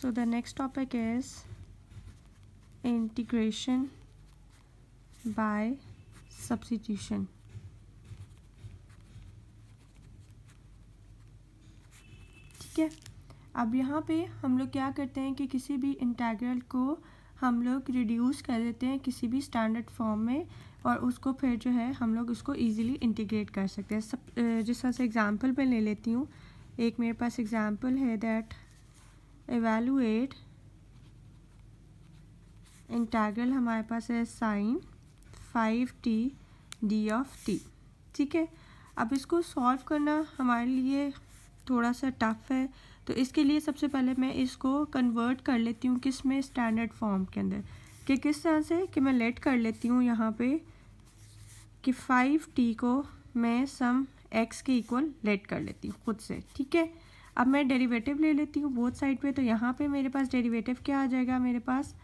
So the next topic is integration by substitution. ठीक है, अब यहाँ पे हम लोग क्या करते हैं कि किसी भी इंटीग्रल को हम लोग रिड्यूस कर देते हैं किसी भी स्टैंडर्ड फॉर्म में, और उसको फिर जो है हम लोग उसको इजीली इंटीग्रेट कर सकते हैं। सब जिस तरह से एग्जांपल पे ले लेती हूँ, एक मेरे पास एग्जांपल है दैट एवेलुएट इंटीग्रल हमारे पास है sign 5t D of T. ठीक है, अब इसको सॉल्व करना हमारे लिए थोड़ा सा टफ है, तो इसके लिए सबसे पहले मैं इसको कन्वर्ट कर लेती हूँ किस में, स्टैंडर्ड फॉर्म के अंदर। कि किस तरह से कि मैं लेट कर लेती हूँ यहाँ पे कि 5t को मैं सम x के इक्वल लेट कर लेती हूँ खुद से। ठीक है, अब मैं डेरिवेटिव ले लेती हूँ बोथ साइड पे, तो यहाँ पे मेरे पास डेरिवेटिव क्या आ जाएगा, मेरे पास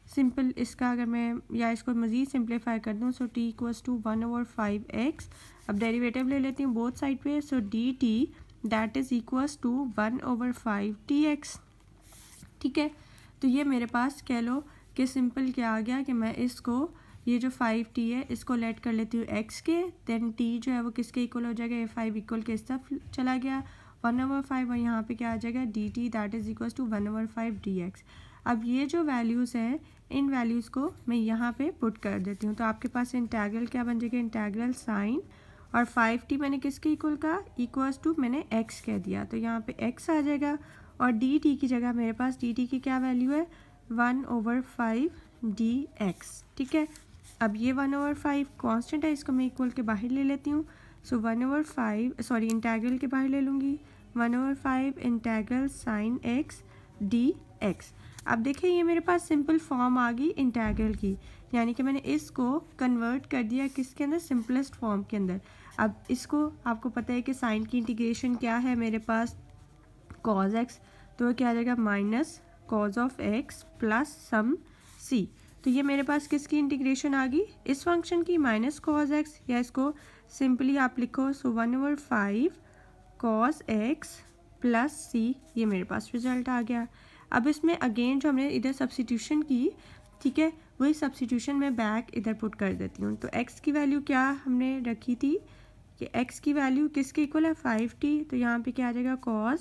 सिंपल इसका अगर मैं या इसको मज़ीद सिंप्लीफाई कर दूँ, सो t इक्वल्स टू 1/5x। अब डेरिवेटिव ले लेती हूँ बोथ साइड पे, so dt that is equals to 1/5tx। ठीक है, तो ये मेरे पास कह लो कि सिंपल क्या आ गया कि मैं इसको ये जो 5t है इसको लेट कर लेती हूँ x के, देन t जो है वो किसके इक्वल हो जाएगा, ये 5 इक्वल के इस तरफ चला गया 1/5, और यहाँ पे क्या आ जाएगा dt that is equals to 1/5dx। अब ये जो वैल्यूज़ हैं इन वैल्यूज़ को मैं यहाँ पे पुट कर देती हूँ, तो आपके पास इंटीग्रल क्या बन जाएगा, इंटीग्रल साइन और 5t मैंने किसके इक्वल का, इक्वल्स टू मैंने x कह दिया, तो यहाँ पे x आ जाएगा, और dt की जगह मेरे पास dt की क्या वैल्यू है 1/5dx। ठीक है, अब ये 1/5 कांस्टेंट है, इसको मैं इक्वल के बाहर ले लेती हूँ, सो 1/5 सॉरी इंटीग्रल के बाहर ले लूँगी 1/5 इंटीग्रल साइन x dx। अब देखिए ये मेरे पास सिंपल फॉर्म आ गई इंटीग्रल की, यानी कि मैंने इसको कन्वर्ट कर दिया किसके अंदर, सिंपलेस्ट फॉर्म के अंदर। अब इसको आपको पता है कि साइन की इंटीग्रेशन क्या है मेरे पास cos x, तो क्या आ जाएगा minus cos of x plus some c। तो ये मेरे पास किसकी इंटीग्रेशन आ गई, इस फंक्शन की, माइनस cos x, या इसको सिंपली आप लिखो सो 1/5 cos x प्लस c, ये मेरे पास रिजल्ट आ गया। अब इसमें अगेन जो हमने इधर सब्स्टिट्यूशन की, ठीक है, वही सब्स्टिट्यूशन में बैक इधर पुट कर देती हूँ। तो x की वैल्यू क्या हमने रखी थी कि x की वैल्यू किसके इक्वल है 5t, तो यहाँ पे क्या आ जाएगा cos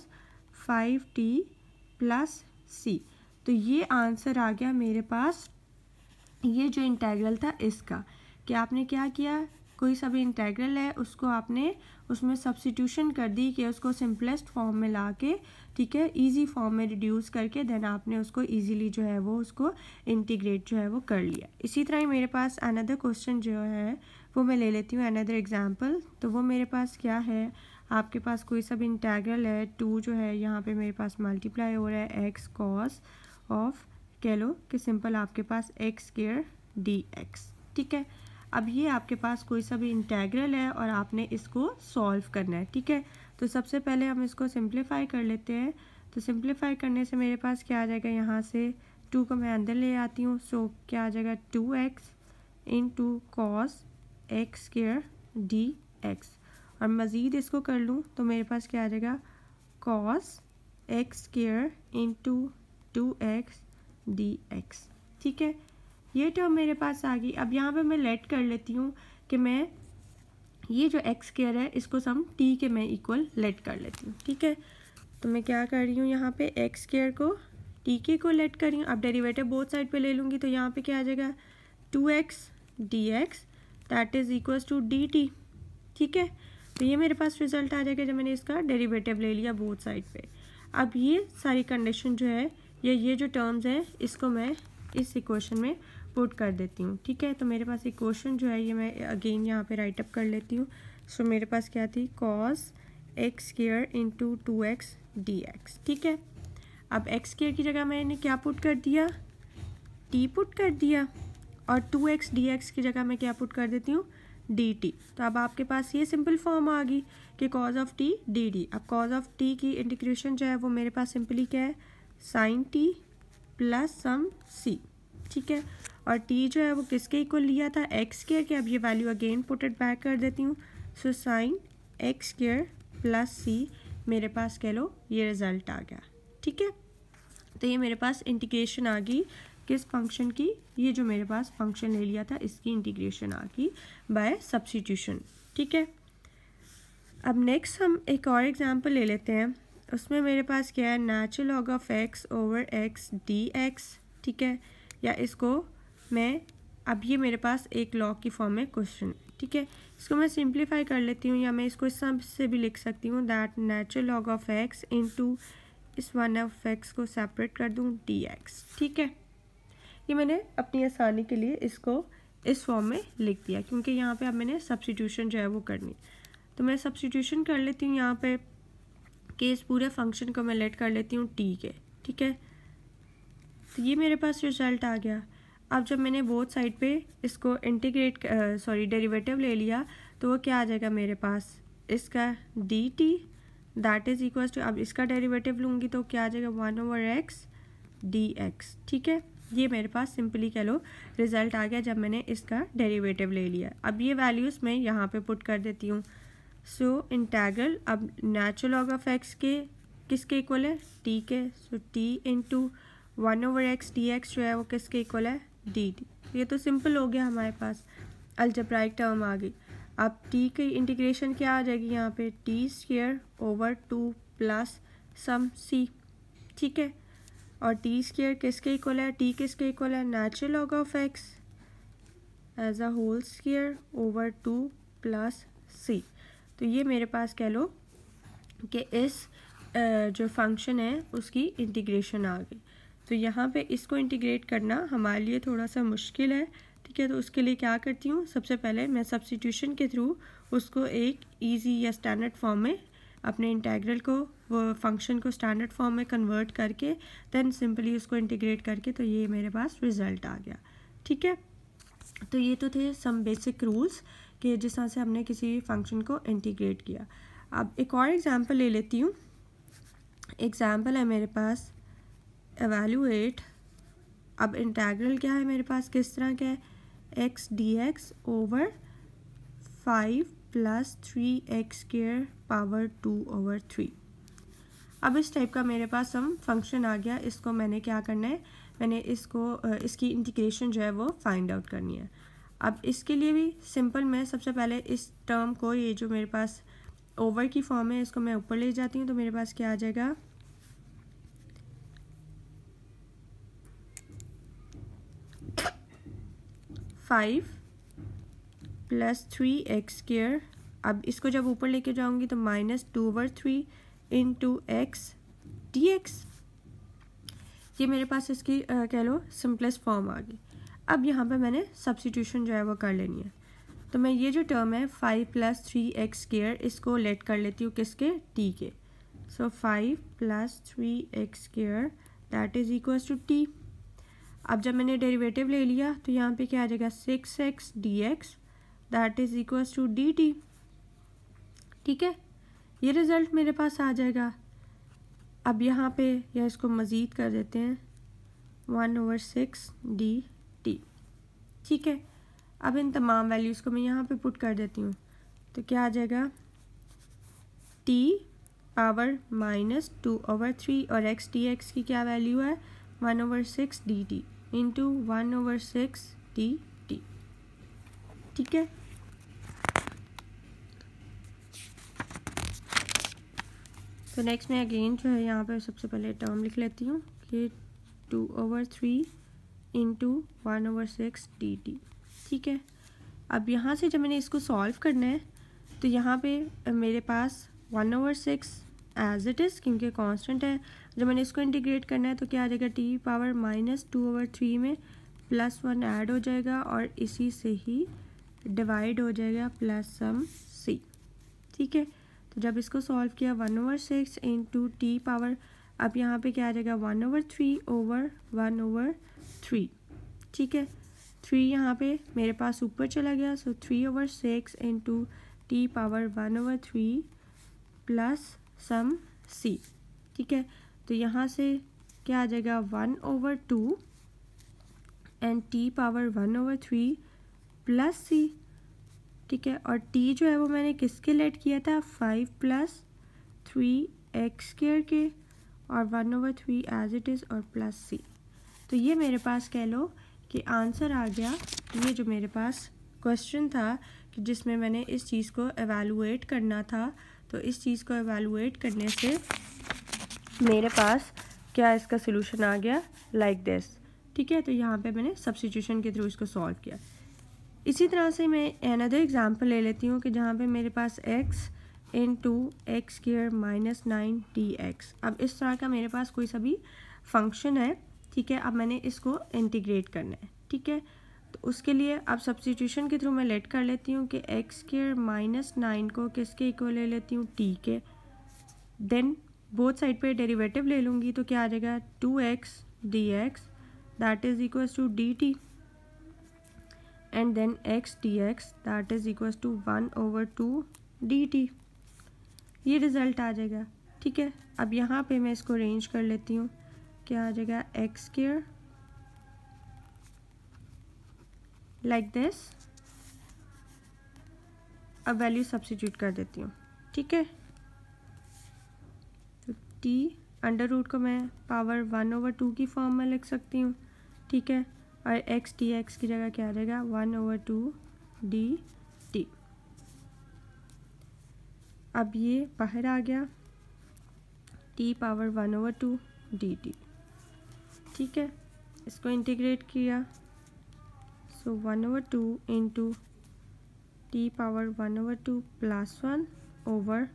5t प्लस c। तो ये आंसर आ गया मेरे पास, ये जो इंटीग्रल था इसका, कि आपने क्या किया, कोई सा भी इंटीग्रल है उसको आपने उसमें सब्स्टिट्यूशन कर दी कि उसको सिंपलेस्ट फॉर्म में ला के, ठीक है, इजी फॉर्म में रिड्यूस करके देन आपने उसको इजीली जो है वो उसको इंटीग्रेट जो है वो कर लिया। इसी तरह ही मेरे पास अनदर क्वेश्चन जो है वो मैं ले लेती हूँ, अनदर एग्जांपल। तो वो मेरे पास क्या है, आपके पास कोई सा भी इंटीग्रल है, 2 जो है यहाँ पे मेरे पास मल्टीप्लाई हो रहा है x cos ऑफ, कह लो कि सिंपल आपके पास x स्क्वायर dx। ठीक है, अब ये आपके पास कोई सा भी इंटीग्रल है और आपने इसको सॉल्व करना है। ठीक है, तो सबसे पहले हम इसको सिंप्लीफाई कर लेते हैं। तो सिंप्लीफाई करने से मेरे पास क्या आ जाएगा, यहाँ से 2 को मैं अंदर ले आती हूँ, सो क्या आ जाएगा 2x into cos x square dx, और मज़ीद इसको कर लूँ तो मेरे पास क्या आ जाएगा cos x square into 2x dx। ठीक है, ये टर्म मेरे पास आ गई। अब यहाँ पे मैं लेट कर लेती हूँ कि मैं ये जो एक्स स्क्वायर है इसको सम t के मैं इक्वल लेट कर लेती हूँ। ठीक है, तो मैं क्या कर रही हूँ, यहाँ पे एक्स स्क्वायर को t के को लेट कर रही हूँ। अब डेरिवेटिव बोथ साइड पे ले लूँगी, तो यहाँ पे क्या आ जाएगा 2x dx that is equals to dt। ठीक है, तो ये मेरे पास रिजल्ट आ जाएगा जब मैंने इसका डेरिवेटिव ले लिया बोथ साइड पे। अब ये सारी कंडीशन जो है, ये जो टर्म्स हैं इसको मैं इस इक्वेशन में पुट कर देती हूँ। ठीक है, तो मेरे पास इक्वेशन जो है ये मैं अगेन यहाँ पे राइट अप कर लेती हूँ। सो मेरे पास क्या थी, cos x square into 2x dx। ठीक है, अब एक्स स्क्वायर की जगह मैंने क्या पुट कर दिया, t पुट कर दिया, और 2x dx की जगह मैं क्या पुट कर देती हूँ, dt। तो अब आपके पास ये सिंपल फॉर्म आ गई कि cos ऑफ t dd। अब cos ऑफ t की इंटीग्रेशन जो है वो मेरे पास सिंपली क्या है, sin t plus some c। ठीक है, और t जो है वो किसके इक्वल लिया था, एक्स स्क्वायर के। अब ये value again put it back कर देती हूँ, so sine x square plus c, मेरे पास कह लो ये रिज़ल्ट आ गया। ठीक है, तो ये मेरे पास इंटीग्रेशन आ गई किस फंक्शन की, ये जो मेरे पास फंक्शन ले लिया था इसकी इंटीग्रेशन आ गई बाय सब्स्टिट्यूशन। ठीक है, अब नेक्स्ट हम एक और एग्जांपल ले लेते हैं। उसमें मेरे पास क्या है, natural log of x over x D x. ठीक है, या इसको मैं, अब ये मेरे पास एक लॉग की फॉर्म में क्वेश्चन। ठीक है, इसको मैं सिंप्लीफाई कर लेती हूँ, या मैं इसको इस तरह से भी लिख सकती हूँ that natural log of x into इस वन ऑफ एक्स को सेपरेट कर दूँ डी एक्स। ठीक है, ये मैंने अपनी आसानी के लिए इसको इस फॉर्म में लिख दिया, क्योंकि यहाँ पे अब मैंने सब्स्टिट्यूशन जो है वो करनी। तो मैं सब्स्टिट्यूशन कर लेती हूँ यहाँ पे कि इस पूरे फंक्शन को मैं लेट कर लेती हूँ टी के। ठीक है, तो ये मेरे पास रिजल्ट आ गया। अब जब मैंने बोथ साइड पे इसको इंटीग्रेट डेरिवेटिव ले लिया तो वो क्या आ जाएगा मेरे पास, इसका D T that is equal to, अब इसका डेरिवेटिव लूँगी तो क्या आ जाएगा 1/x dx। ठीक है, ये मेरे पास सिंपली कह लो रिजल्ट आ गया जब मैंने इसका डेरिवेटिव ले लिया। अब ये वैल्यूज़ मैं यहाँ पे पुट कर देती हूँ। सो इंटेग्रल, अब नेचुरल लॉग ऑफ एक्स के किसके इक्वल है, टी के। So T into 1/x dx जो है वो किसके इक्वल है, डी टी। ये तो सिंपल हो गया, हमारे पास अलजेब्राइक टर्म आ गई। अब टी की इंटीग्रेशन क्या आ जाएगी यहाँ पे, T square over 2 plus some C. ठीक है, और टी स्क्वायर किसके इक्वल है, टी किसके इक्वल है, natural log of X as a whole square over 2 plus C. तो ये मेरे पास कह लो कि इस जो फंक्शन है उसकी इंटीग्रेशन आ गई। तो यहाँ पे इसको इंटीग्रेट करना हमारे लिए थोड़ा सा मुश्किल है। ठीक है, तो उसके लिए क्या करती हूँ, सबसे पहले मैं सब्स्टिट्यूशन के थ्रू उसको एक इजी या स्टैंडर्ड फॉर्म में, अपने इंटीग्रल को, वो फंक्शन को स्टैंडर्ड फॉर्म में कन्वर्ट करके देन सिंपली उसको इंटीग्रेट करके, तो ये मेरे पास रिजल्ट आ गया। ठीक है, तो ये तो थे सम बेसिक रूल्स कि जिस तरह से हमने किसी फंक्शन को इंटीग्रेट किया। अब एक और एग्जांपल ले लेती हूँ। एग्जांपल है मेरे पास एवेलुएट, अब इंटीग्रल क्या है मेरे पास, किस तरह का है, x D x over 5 + 3x² power 2/3। अब इस टाइप का मेरे पास हम फंक्शन आ गया। इसको मैंने क्या करना है, मैंने इसको इसकी इंटीग्रेशन जो है वो फाइंड आउट करनी है। अब इसके लिए भी सिंपल, मैं सबसे पहले इस टर्म को, ये जो मेरे पास ओवर की फॉर्म है, इसको मैं ऊपर ले जाती हूँ। तो मेरे पास क्या आ जाएगा, 5 + 3x²। अब इसको जब ऊपर लेके जाऊंगी तो -2/3 इंटू एक्स डी एक्स। ये मेरे पास इसकी कह लो सिंपलेस्ट फॉर्म आ गई। अब यहाँ पे मैंने सब्स्टिट्यूशन जो है वो कर लेनी है। तो मैं ये जो टर्म है 5 + 3x², इसको लेट कर लेती हूँ किसके, टी के। So 5 + 3x² that is equal to T. अब जब मैंने डेरिवेटिव ले लिया तो यहाँ पे क्या आ जाएगा, 6x dx that is equal to D T. ठीक है, ये रिज़ल्ट मेरे पास आ जाएगा। अब यहाँ पे या इसको मज़ीद कर देते हैं 1/6 dt। ठीक है, अब इन तमाम वैल्यूज़ को मैं यहाँ पे पुट कर देती हूँ। तो क्या आ जाएगा, t पावर -2/3 और x dx की क्या वैल्यू है, 1/6 dt इंटू 1/6 dt। ठीक है, तो नेक्स्ट मैं अगेन जो है यहाँ पे सबसे पहले टर्म लिख लेती हूँ कि 2/3 इंटू 1/6 dt। ठीक है, अब यहाँ से जब मैंने इसको सॉल्व करना है तो यहाँ पे मेरे पास 1/6 एज इट इज़, क्योंकि कांस्टेंट है। जब मैंने इसको इंटीग्रेट करना है तो क्या आ जाएगा, t पावर -2/3 में +1 ऐड हो जाएगा और इसी से ही डिवाइड हो जाएगा प्लस सम c। ठीक है, तो जब इसको सॉल्व किया 1/6 इंटू टी पावर, अब यहाँ पे क्या आ जाएगा 1/3 ओवर 1/3। ठीक है, 3 यहाँ पे मेरे पास ऊपर चला गया। सो 3/6 into T power 1/3 plus some c। ठीक है, तो यहाँ से क्या आ जाएगा 1/2 and T power 1/3 plus c। ठीक है, और t जो है वो मैंने किसके लेट किया था, 5 + 3x² के और 1/3 एज इट इज़ और प्लस सी। तो ये मेरे पास कह लो कि आंसर आ गया। ये जो मेरे पास क्वेश्चन था कि जिसमें मैंने इस चीज़ को एवेलुएट करना था, तो इस चीज़ को एवेलुएट करने से मेरे पास क्या इसका सोल्यूशन आ गया लाइक दिस। ठीक है, तो यहाँ पे मैंने सब्स्टिट्यूशन के थ्रू इसको सॉल्व किया। इसी तरह से मैं अनदर एग्जांपल ले लेती हूँ कि जहाँ पे मेरे पास x into x square minus 9 dx। अब इस तरह का मेरे पास कोई सा भी फंक्शन है। ठीक है, अब मैंने इसको इंटीग्रेट करना है। ठीक है, तो उसके लिए अब सब्स्टिट्यूशन के थ्रू मैं लेट कर लेती हूँ कि एक्स स्क्वायर माइनस 9 को किसके इक्वल ले लेती हूँ, t के। देन बोथ साइड पे डेरिवेटिव ले लूँगी तो क्या आ जाएगा 2x dx that is equals to dt and then x dx that is equals to 1/2 dt। ये रिज़ल्ट आ जाएगा। ठीक है, अब यहाँ पे मैं इसको अरेंज कर लेती हूँ। क्या आ जाएगा एक्स स्क्वायर लाइक दिस। अब वैल्यू सब्स्टिट्यूट कर देती हूँ। ठीक है, तो t अंडर रूट को मैं पावर 1/2 की फॉर्म में लिख सकती हूँ। ठीक है, और x dx की जगह क्या आ जाएगा 1/2 dt। अब ये बाहर आ गया t पावर 1/2 dt। ठीक है, इसको इंटीग्रेट किया, so 1/2 into t power 1/2 plus 1 over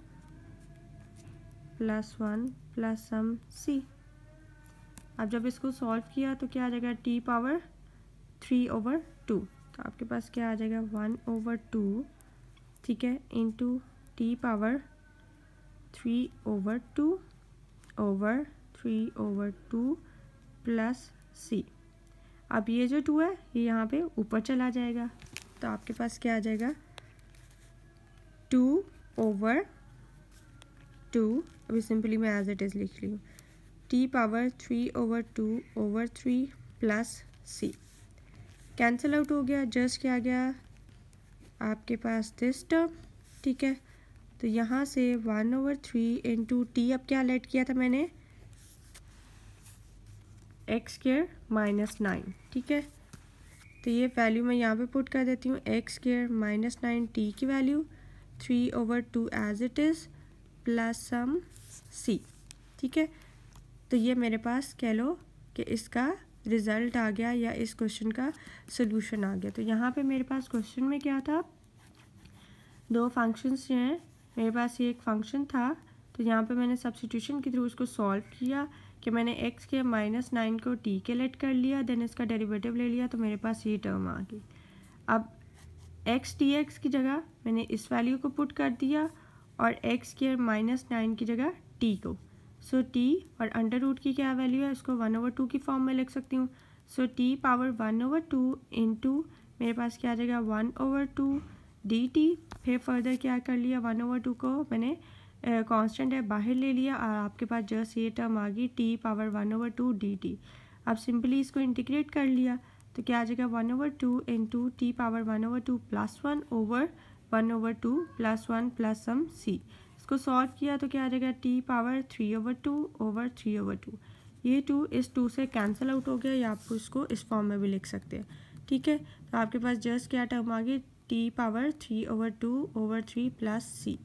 plus 1 plus some c। अब जब इसको सॉल्व किया तो क्या आ जाएगा t पावर 3/2। तो आपके पास क्या आ जाएगा 1/2। ठीक है, into t power 3/2 over 3/2 plus c। अब ये जो 2 है ये यहाँ पे ऊपर चला जाएगा, तो आपके पास क्या आ जाएगा 2/2। अभी सिंपली मैं एज इट इज़ लिख रही हूँ t power 3/2 over 3 plus c। Cancel out हो गया, जस्ट क्या आ गया आपके पास दिस टर्म। ठीक है, तो यहाँ से 1/3 इंटू टी, अब क्या लेट किया था मैंने एक्स स्क्वायर माइनस 9। ठीक है, तो ये वैल्यू मैं यहाँ पे पुट कर देती हूँ, एक्स स्क्वायर माइनस 9 टी की value 3/2 as it is plus some C. ठीक है, तो ये मेरे पास कह लो कि इसका रिज़ल्ट आ गया या इस क्वेश्चन का सोल्यूशन आ गया। तो यहाँ पे मेरे पास क्वेश्चन में क्या था, दो फंक्शंस जो हैं, मेरे पास ये एक फंक्शन था, तो यहाँ पे मैंने सब्स्टिट्यूशन के थ्रू उसको सॉल्व किया कि मैंने x के माइनस 9 को t के लेट कर लिया, देन इसका डेरिवेटिव ले लिया, तो मेरे पास ये टर्म आ गई। अब x dx की जगह मैंने इस वैल्यू को पुट कर दिया और x के माइनस 9 की जगह t को। सो t और अंडर रूट की क्या वैल्यू है, इसको 1/2 की फॉर्म में लिख सकती हूँ। सो t पावर 1/2 इंटू मेरे पास क्या आ जाएगा 1/2 dt। फिर फर्दर क्या कर लिया 1/2 को मैंने कांस्टेंट है बाहर ले लिया और आपके पास जस्ट ये टर्म आ गई t पावर 1/2 dt। अब सिंपली इसको इंटीग्रेट कर लिया तो क्या आ जाएगा 1/2 into T power 1/2 plus 1 over 1/2 plus 1 plus some c। इसको सॉल्व किया तो क्या आ जाएगा t पावर 3/2 ओवर 3/2। ये 2 इस 2 से कैंसिल आउट हो गया, या आप इसको इस फॉर्म में भी लिख सकते हैं। ठीक है, तो आपके पास जस्ट क्या टर्म आ गई t power 3/2 over 3 plus c।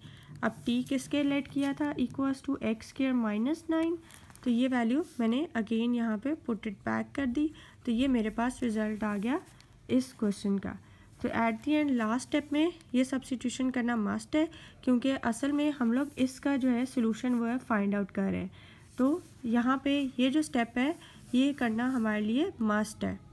अब t किसके लेट किया था equals to X square minus 9, तो ये वैल्यू मैंने अगेन यहाँ पे पुट इट बैक कर दी, तो ये मेरे पास रिज़ल्ट आ गया इस क्वेश्चन का। तो at the and last step में ये सब्स्टिट्यूशन करना मस्ट है, क्योंकि असल में हम लोग इसका जो है सोल्यूशन वो है फाइंड आउट कर रहे हैं। तो यहाँ पे ये जो स्टेप है ये करना हमारे लिए मस्ट है।